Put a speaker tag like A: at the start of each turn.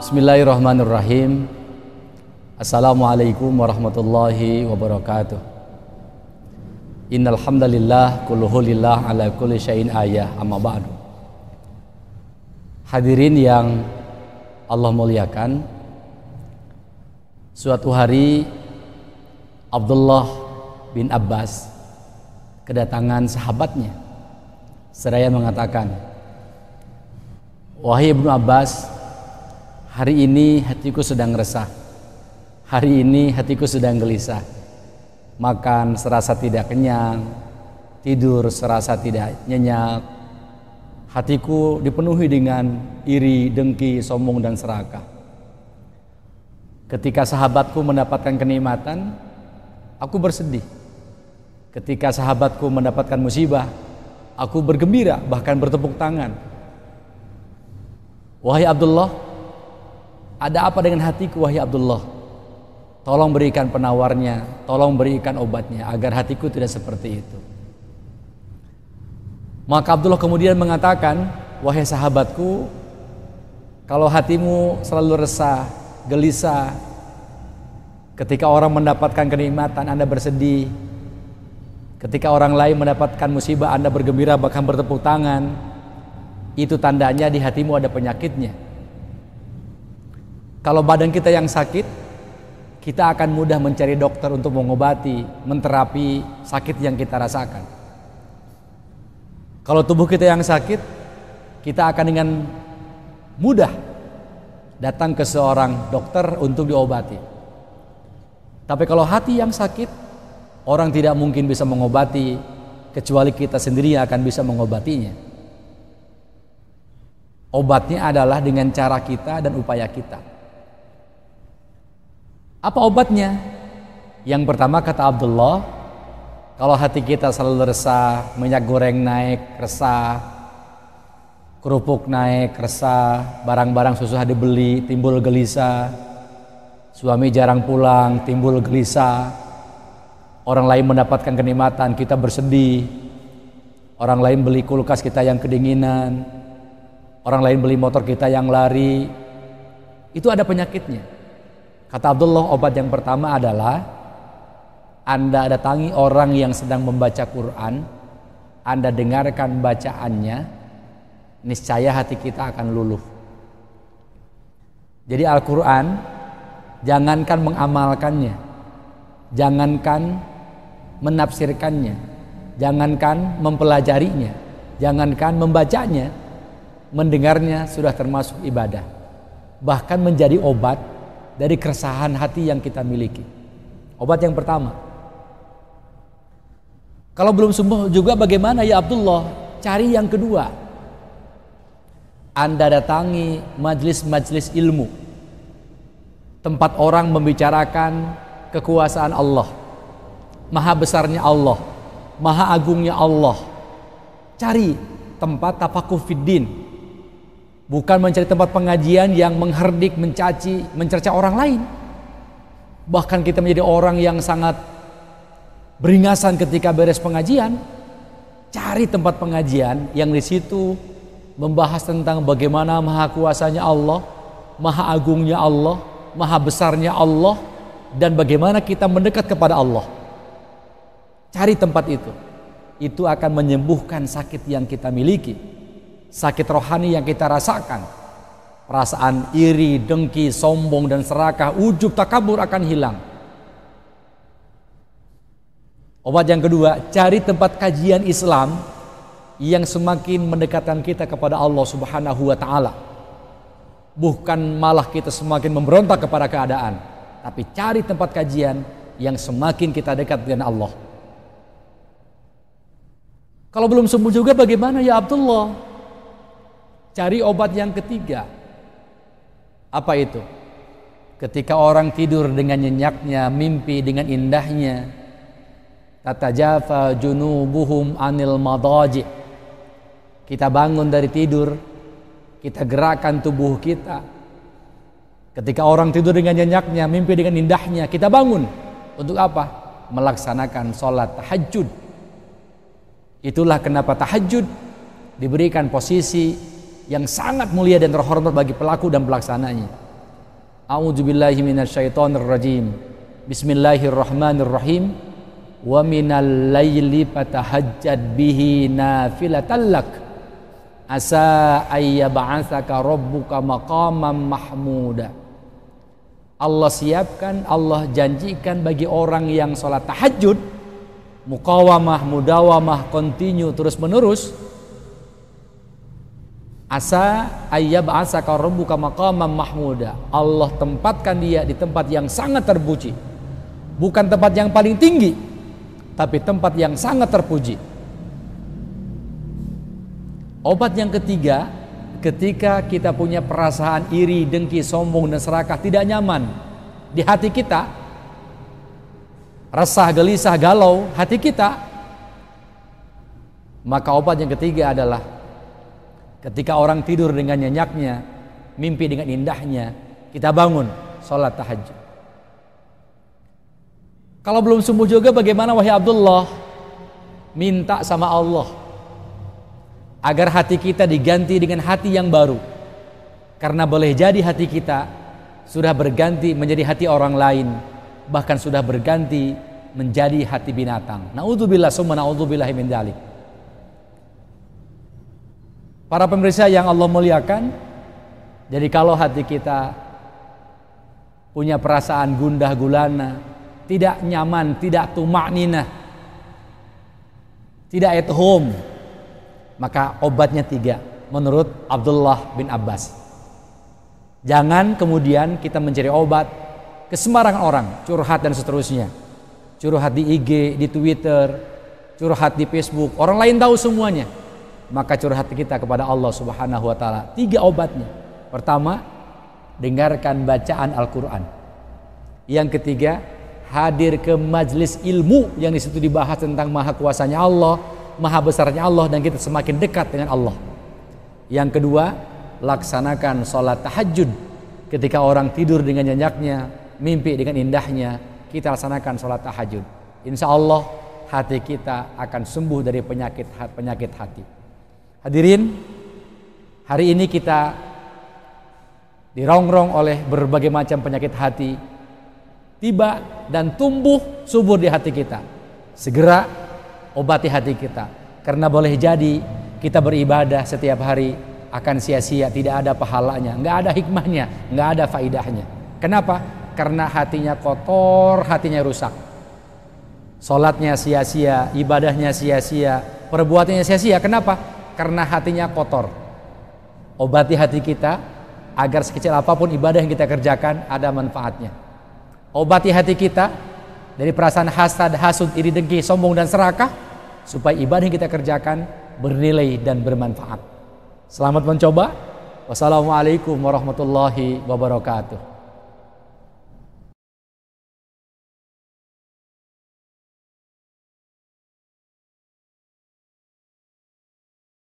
A: Bismillahirrahmanirrahim. Assalamualaikum warahmatullahi wabarakatuh. Innal hamdalillah kulluhu lillah ala kulli syai'in ayah, amma ba'du. Hadirin yang Allah muliakan, suatu hari Abdullah bin Abbas kedatangan sahabatnya seraya mengatakan, "Wahai Ibnu Abbas, hari ini hatiku sedang resah. Hari ini hatiku sedang gelisah. Makan serasa tidak kenyang, tidur serasa tidak nyenyak. Hatiku dipenuhi dengan iri, dengki, sombong, dan serakah. Ketika sahabatku mendapatkan kenikmatan, aku bersedih. Ketika sahabatku mendapatkan musibah, aku bergembira, bahkan bertepuk tangan. Wahai Abdullah, ada apa dengan hatiku, wahai Abdullah? Tolong berikan penawarnya, tolong berikan obatnya, agar hatiku tidak seperti itu." Maka Abdullah kemudian mengatakan, "Wahai sahabatku, kalau hatimu selalu resah, gelisah, ketika orang mendapatkan kenikmatan Anda bersedih, ketika orang lain mendapatkan musibah Anda bergembira, bahkan bertepuk tangan, itu tandanya di hatimu ada penyakitnya. Kalau badan kita yang sakit, kita akan mudah mencari dokter untuk mengobati, menterapi sakit yang kita rasakan. Kalau tubuh kita yang sakit, kita akan dengan mudah datang ke seorang dokter untuk diobati. Tapi kalau hati yang sakit, orang tidak mungkin bisa mengobati kecuali kita sendiri yang akan bisa mengobatinya. Obatnya adalah dengan cara kita dan upaya kita. Apa obatnya? Yang pertama, kata Abdullah, kalau hati kita selalu resah, minyak goreng naik, resah, kerupuk naik, resah, barang-barang susah dibeli, timbul gelisah, suami jarang pulang, timbul gelisah, orang lain mendapatkan kenikmatan, kita bersedih, orang lain beli kulkas, kita yang kedinginan, orang lain beli motor, kita yang lari, itu ada penyakitnya. Kata Abdullah, obat yang pertama adalah Anda datangi orang yang sedang membaca Quran, Anda dengarkan bacaannya, niscaya hati kita akan luluh. Jadi Al-Quran, jangankan mengamalkannya, jangankan menafsirkannya, jangankan mempelajarinya, jangankan membacanya, mendengarnya sudah termasuk ibadah, bahkan menjadi obat dari keresahan hati yang kita miliki. Obat yang pertama. Kalau belum sembuh juga bagaimana ya Abdullah? Cari yang kedua. Anda datangi majlis-majlis ilmu, tempat orang membicarakan kekuasaan Allah, maha besarnya Allah, maha agungnya Allah. Cari tempat tafakuh fiddin, bukan mencari tempat pengajian yang mengherdik, mencaci, mencerca orang lain. Bahkan kita menjadi orang yang sangat beringasan ketika beres pengajian. Cari tempat pengajian yang di situ membahas tentang bagaimana maha kuasanya Allah, maha agungnya Allah, maha besarnya Allah, dan bagaimana kita mendekat kepada Allah. Cari tempat itu. Itu akan menyembuhkan sakit yang kita miliki, sakit rohani yang kita rasakan. Perasaan iri, dengki, sombong, dan serakah, ujub, takabur akan hilang. Obat yang kedua, cari tempat kajian Islam yang semakin mendekatkan kita kepada Allah Subhanahu wa ta'ala. Bukan malah kita semakin memberontak kepada keadaan, tapi cari tempat kajian yang semakin kita dekat dengan Allah. Kalau belum sembuh juga bagaimana ya Abdullah? Cari obat yang ketiga. Apa itu? Ketika orang tidur dengan nyenyaknya, mimpi dengan indahnya, tatajafa junubuhum anil madaji. Kita bangun dari tidur, kita gerakkan tubuh kita. Ketika orang tidur dengan nyenyaknya, mimpi dengan indahnya, kita bangun. Untuk apa? Melaksanakan sholat tahajud. Itulah kenapa tahajud diberikan posisi yang sangat mulia dan terhormat bagi pelaku dan pelaksananya. A'udzubillahi minasyaitonirrajim. Bismillahirrahmanirrahim. Wa minal laili fatahajjad bihi nafilatan lak asa ayyab'atsaka rabbuka maqaman mahmuda. Allah siapkan, Allah janjikan bagi orang yang sholat tahajud, muqawamah, mudawamah, continue, terus menerus, asa ayyab'atsaka rabbuka maqaman mahmuda. Allah tempatkan dia di tempat yang sangat terpuji. Bukan tempat yang paling tinggi, tapi tempat yang sangat terpuji. Obat yang ketiga, ketika kita punya perasaan iri, dengki, sombong, dan serakah tidak nyaman di hati kita, resah, gelisah, galau hati kita, maka obat yang ketiga adalah ketika orang tidur dengan nyenyaknya, mimpi dengan indahnya, kita bangun sholat tahajud. Kalau belum sembuh juga, bagaimana wahai Abdullah? Minta sama Allah agar hati kita diganti dengan hati yang baru. Karena boleh jadi hati kita sudah berganti menjadi hati orang lain, bahkan sudah berganti menjadi hati binatang. Na'udzubillah summa na'udzubillahi min dzalik. Para pemirsa yang Allah muliakan, jadi kalau hati kita punya perasaan gundah gulana, tidak nyaman, tidak tumakninah, tidak at home, maka obatnya tiga menurut Abdullah bin Abbas. Jangan kemudian kita mencari obat ke sembarangan orang, curhat dan seterusnya. Curhat di IG, di Twitter, curhat di Facebook, orang lain tahu semuanya. Maka curhat kita kepada Allah Subhanahu wa taala. Tiga obatnya. Pertama, dengarkan bacaan Al-Qur'an. Yang ketiga, hadir ke majelis ilmu yang di situ dibahas tentang maha kuasanya Allah, maha besarnya Allah, dan kita semakin dekat dengan Allah. Yang kedua, laksanakan sholat tahajud. Ketika orang tidur dengan nyenyaknya, mimpi dengan indahnya, kita laksanakan sholat tahajud. Insya Allah hati kita akan sembuh dari penyakit hati. Hadirin, hari ini kita dirongrong oleh berbagai macam penyakit hati, tiba dan tumbuh subur di hati kita. Segera obati hati kita, karena boleh jadi kita beribadah setiap hari akan sia-sia, tidak ada pahalanya, nggak ada hikmahnya, nggak ada faidahnya. Kenapa? Karena hatinya kotor, hatinya rusak. Sholatnya sia-sia, ibadahnya sia-sia, perbuatannya sia-sia. Kenapa? Karena hatinya kotor. Obati hati kita agar sekecil apapun ibadah yang kita kerjakan ada manfaatnya. Obati hati kita dari perasaan hasad, hasud, iri, dengki, sombong, dan serakah, supaya ibadah yang kita kerjakan bernilai dan bermanfaat. Selamat mencoba. Wassalamualaikum warahmatullahi wabarakatuh.